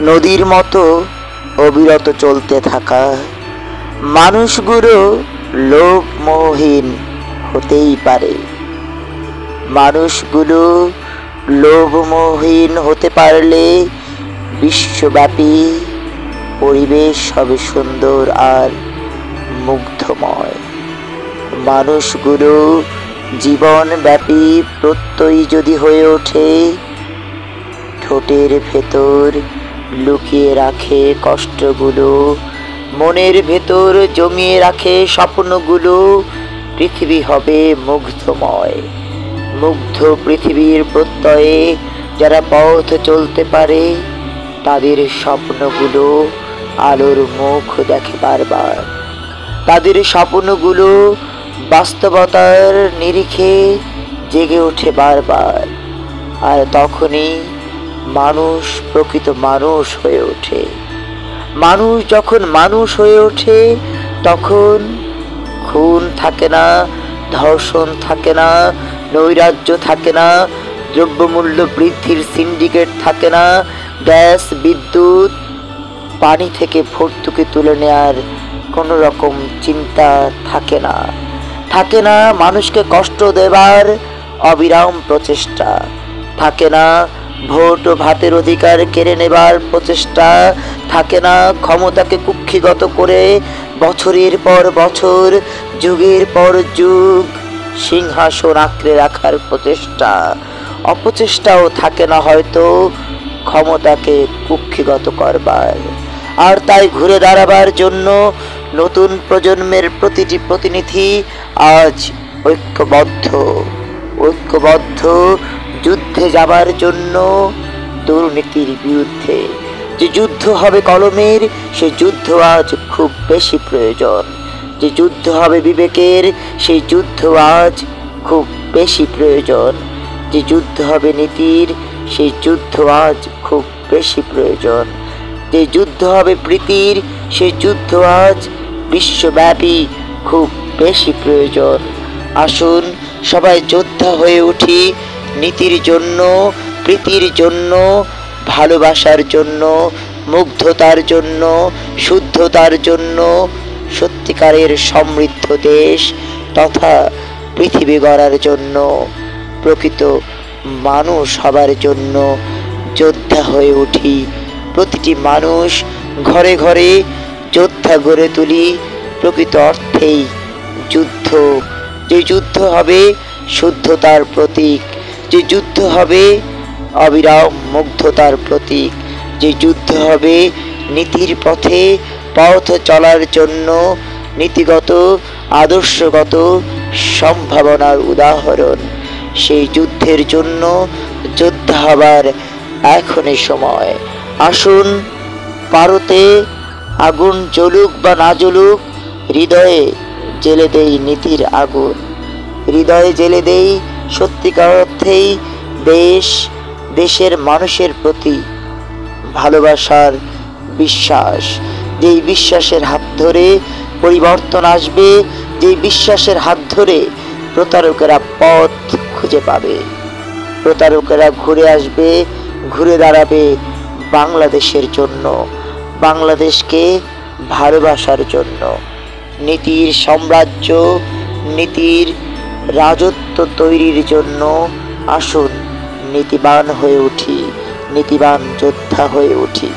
নদীর মতো অবিরত চলতে থাকা মানুষগুলো লোভমোহহীন হতেই পারে। মানুষগুলো লোভমোহহীন হতে পারলে বিশ্বব্যাপী পরিবেশ হবে সুন্দর আর মুগ্ধময়। মানুষগুলো জীবনব্যাপী প্রত্যয়ী যদি হয়ে ওঠে, ঠোঁটের ভেতর লুকিয়ে রাখে কষ্টগুলো, মনের ভেতর জমিয়ে রাখে স্বপ্নগুলো, পৃথিবী হবে মুগ্ধময়। মুগ্ধ পৃথিবীর প্রত্যয়ে যারা পথ চলতে পারে, তাদের স্বপ্নগুলো আলোর মুখ দেখে বারবার। তাদের স্বপ্নগুলো বাস্তবতার নিরিখে জেগে ওঠে বারবার। আর তখনই মানুষ প্রকৃত মানুষ হয়ে ওঠে। মানুষ যখন মানুষ হয়ে ওঠে, তখন খুন থাকে না, ধর্ষণ থাকে না, নৈরাজ্য থাকে না, দ্রব্যমূল্য বৃদ্ধির সিন্ডিকেট থাকে না, গ্যাস, বিদ্যুৎ, পানি থেকে ভর্তুকি তুলে নেওয়ার কোনো রকম চিন্তা থাকে না। থাকে না মানুষকে কষ্ট দেবার অবিরাম প্রচেষ্টা। থাকে না ভোট ও ভাতের অধিকার কেড়ে নেবার প্রচেষ্টা। থাকে না ক্ষমতাকে কুক্ষিগত করে বছরের পর বছর, যুগের পর যুগ সিংহাসন আঁকড়ে রাখার প্রচেষ্টা। অপচেষ্টাও থাকে না হয়তো ক্ষমতাকে কুক্ষিগত করবার। আর তাই ঘুরে দাঁড়াবার জন্য নতুন প্রজন্মের প্রতিটি প্রতিনিধি আজ ঐক্যবদ্ধ যুদ্ধে যাবার জন্য দুর্নীতির বিরুদ্ধে। যে যুদ্ধ হবে কলমের, সে যুদ্ধ আজ খুব বেশি প্রয়োজন। যে যুদ্ধ হবে বিবেকের, সেই যুদ্ধ আজ খুব বেশি প্রয়োজন। যে যুদ্ধ হবে নীতির, সেই যুদ্ধ আজ খুব বেশি প্রয়োজন। যে যুদ্ধ হবে প্রীতির, সেই যুদ্ধ আজ বিশ্বব্যাপী খুব বেশি প্রয়োজন। আসুন সবাই যোদ্ধা হয়ে উঠি, নীতির জন্য, প্রীতির জন্য, ভালোবাসার জন্য, মুগ্ধতার জন্য, শুদ্ধতার জন্য, সত্যিকারের সমৃদ্ধ দেশ তথা পৃথিবী গড়ার জন্য, প্রকৃত মানুষ হবার জন্য যোদ্ধা হয়ে উঠি। প্রতিটি মানুষ ঘরে ঘরে যোদ্ধা গড়ে তুলি। প্রকৃত অর্থেই যুদ্ধ, যে যুদ্ধ হবে শুদ্ধতার প্রতীক, যে যুদ্ধ হবে অবিরাম মুগ্ধতার প্রতীক, যে যুদ্ধ হবে নীতির পথে পথ চলার জন্য, নীতিগত আদর্শগত সম্ভাবনার উদাহরণ। সেই যুদ্ধের জন্য যোদ্ধা হবার এখনই সময়। আসুন পারতে আগুন জ্বলুক বা না জ্বলুক, হৃদয়ে জেলে দেই নীতির আগুন। হৃদয়ে জেলে দেই সত্যিকার অর্থেই দেশের মানুষের প্রতি ভালোবাসার বিশ্বাস। যেই বিশ্বাসের হাত ধরে পরিবর্তন আসবে, যেই বিশ্বাসের হাত ধরে প্রতারকেরা পথ খুঁজে পাবে। প্রতারকেরা ঘুরে আসবে, ঘুরে দাঁড়াবে বাংলাদেশের জন্য, বাংলাদেশকে ভালোবাসার জন্য। নীতির সাম্রাজ্য, নীতির রাজত্ব তৈরির জন্য আসুন নীতিবান হয়ে উঠি, নীতিবান যোদ্ধা হয়ে উঠি।